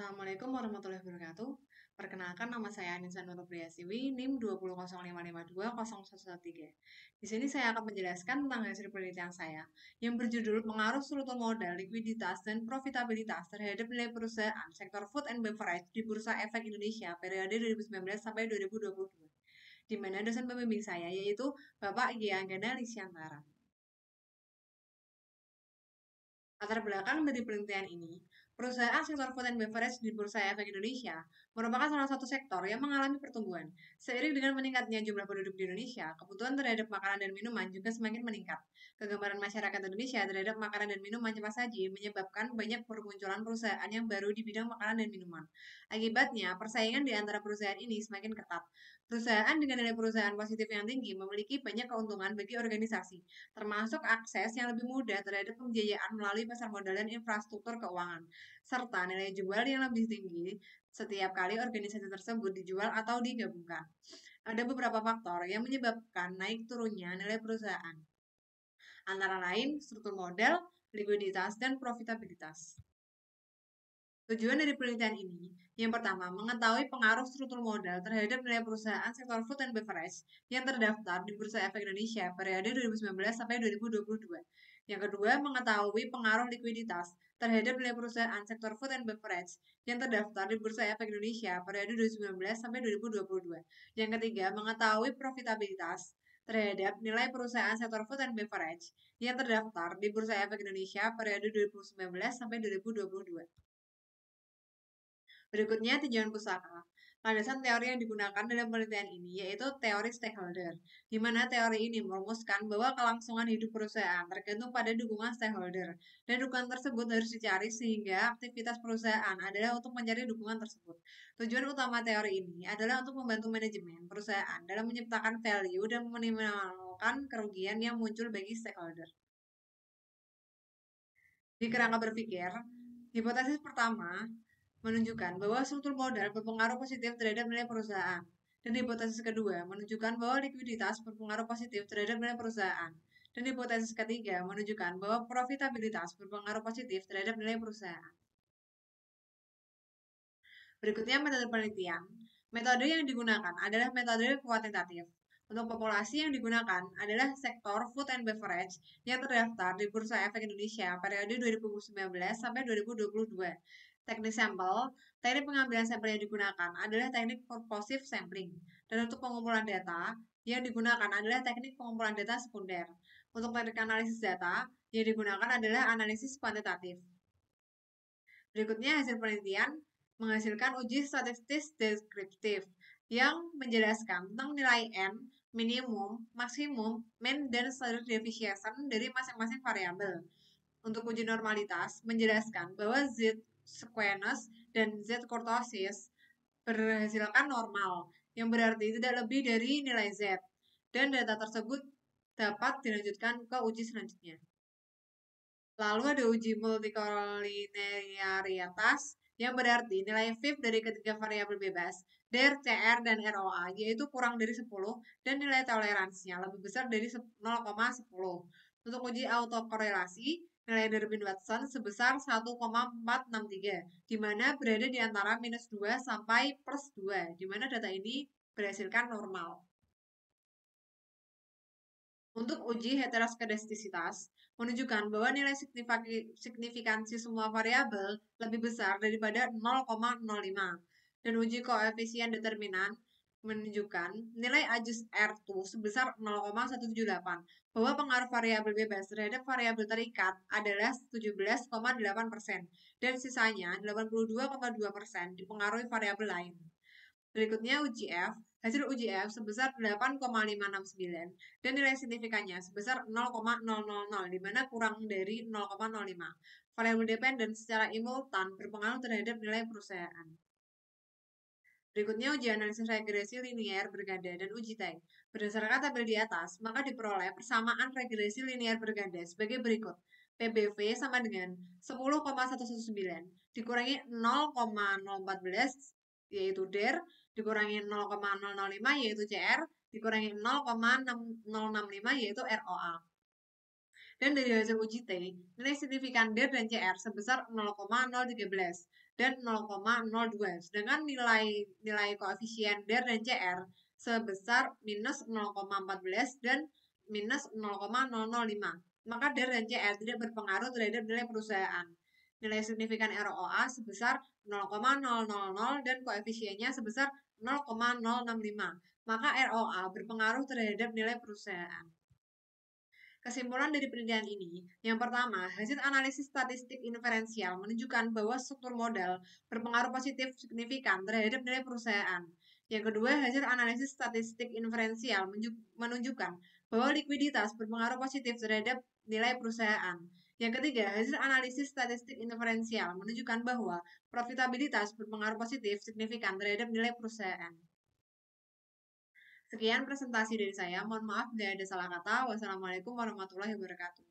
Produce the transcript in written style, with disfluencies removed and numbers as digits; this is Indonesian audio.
Assalamualaikum warahmatullahi wabarakatuh. Perkenalkan nama saya Anissa Nurpriasiwi, NIM 20055520113. Di sini saya akan menjelaskan tentang hasil penelitian saya yang berjudul pengaruh struktur modal, likuiditas, dan profitabilitas terhadap nilai perusahaan sektor food and beverage di Bursa Efek Indonesia periode 2019 sampai 2022. Di mana dosen pembimbing saya yaitu Bapak Gianggana Lisyantara. Latar belakang dari penelitian ini, perusahaan sektor food and beverage di Bursa Efek Indonesia merupakan salah satu sektor yang mengalami pertumbuhan. Seiring dengan meningkatnya jumlah penduduk di Indonesia, kebutuhan terhadap makanan dan minuman juga semakin meningkat. Kegembaran masyarakat Indonesia terhadap makanan dan minuman cepat saji menyebabkan banyak permunculan perusahaan yang baru di bidang makanan dan minuman. Akibatnya, persaingan di antara perusahaan ini semakin ketat. Perusahaan dengan nilai perusahaan positif yang tinggi memiliki banyak keuntungan bagi organisasi, termasuk akses yang lebih mudah terhadap pembiayaan melalui pasar modal dan infrastruktur keuangan, serta nilai jual yang lebih tinggi setiap kali organisasi tersebut dijual atau digabungkan. Ada beberapa faktor yang menyebabkan naik turunnya nilai perusahaan, antara lain struktur modal, likuiditas, dan profitabilitas. Tujuan dari penelitian ini, yang pertama, mengetahui pengaruh struktur modal terhadap nilai perusahaan sektor food and beverage yang terdaftar di Bursa Efek Indonesia periode 2019 sampai 2022. Yang kedua, mengetahui pengaruh likuiditas terhadap nilai perusahaan sektor food and beverage yang terdaftar di Bursa Efek Indonesia periode 2019 sampai 2022. Yang ketiga, mengetahui profitabilitas terhadap nilai perusahaan sektor food and beverage yang terdaftar di Bursa Efek Indonesia periode 2019 sampai 2022. Berikutnya, tinjauan pusaka. Landasan teori yang digunakan dalam penelitian ini yaitu teori stakeholder, di mana teori ini merumuskan bahwa kelangsungan hidup perusahaan tergantung pada dukungan stakeholder, dan dukungan tersebut harus dicari sehingga aktivitas perusahaan adalah untuk mencari dukungan tersebut. Tujuan utama teori ini adalah untuk membantu manajemen perusahaan dalam menciptakan value dan meminimalkan kerugian yang muncul bagi stakeholder. Di kerangka berpikir, hipotesis pertama menunjukkan bahwa struktur modal berpengaruh positif terhadap nilai perusahaan. Dan hipotesis kedua menunjukkan bahwa likuiditas berpengaruh positif terhadap nilai perusahaan. Dan hipotesis ketiga menunjukkan bahwa profitabilitas berpengaruh positif terhadap nilai perusahaan. Berikutnya metode penelitian. Metode yang digunakan adalah metode kuantitatif. Untuk populasi yang digunakan adalah sektor food and beverage yang terdaftar di Bursa Efek Indonesia periode 2019 sampai 2022. Teknik sampel, teknik pengambilan sampel yang digunakan adalah teknik purposive sampling. Dan untuk pengumpulan data, yang digunakan adalah teknik pengumpulan data sekunder. Untuk teknik analisis data, yang digunakan adalah analisis kuantitatif. Berikutnya hasil penelitian menghasilkan uji statistik deskriptif yang menjelaskan tentang nilai N, minimum, maksimum, mean, dan standard deviation dari masing-masing variabel. Untuk uji normalitas menjelaskan bahwa Z squamous dan Z kurtosis berhasilkan normal, yang berarti tidak lebih dari nilai Z, dan data tersebut dapat dilanjutkan ke uji selanjutnya. Lalu ada uji multikolinearitas yang berarti nilai FIF dari ketiga variabel bebas, DER, CR, dan ROA, yaitu kurang dari 10 dan nilai toleransinya lebih besar dari 0,10. Untuk uji autokorelasi, nilai Durbin-Watson sebesar 1,463, di mana berada di antara -2 sampai +2, di mana data ini berhasilkan normal. Untuk uji heteroskedastisitas, menunjukkan bahwa nilai signifikansi semua variabel lebih besar daripada 0,05. Dan uji koefisien determinan menunjukkan nilai ajus R2 sebesar 0,178, bahwa pengaruh variabel bebas terhadap variabel terikat adalah 17,8%, dan sisanya 82,2% dipengaruhi variabel lain. Berikutnya uji F, hasil uji F sebesar 8,569 dan nilai signifikannya sebesar 0,000, di mana kurang dari 0,05. Variabel dependen secara simultan berpengaruh terhadap nilai perusahaan. Berikutnya uji analisis regresi linier berganda dan uji tag. Berdasarkan tabel di atas, maka diperoleh persamaan regresi linier berganda sebagai berikut. PBV sama dengan 10,119 dikurangi 0,014 yaitu DER, dikurangi 0,005 yaitu CR, dikurangi 0,065 yaitu ROA. Dan dari hasil uji T, nilai signifikan DER dan CR sebesar 0,013 dan 0,02. Sedangkan nilai koefisien DER dan CR sebesar minus 0,14 dan minus 0,005. Maka DER dan CR tidak berpengaruh terhadap nilai perusahaan. Nilai signifikan ROA sebesar 0,000 dan koefisiennya sebesar 0,065. Maka ROA berpengaruh terhadap nilai perusahaan. Kesimpulan dari penelitian ini, yang pertama, hasil analisis statistik inferensial menunjukkan bahwa struktur modal berpengaruh positif signifikan terhadap nilai perusahaan. Yang kedua, hasil analisis statistik inferensial menunjukkan bahwa likuiditas berpengaruh positif terhadap nilai perusahaan. Yang ketiga, hasil analisis statistik inferensial menunjukkan bahwa profitabilitas berpengaruh positif signifikan terhadap nilai perusahaan. Sekian presentasi dari saya. Mohon maaf bila ada salah kata. Wassalamualaikum warahmatullahi wabarakatuh.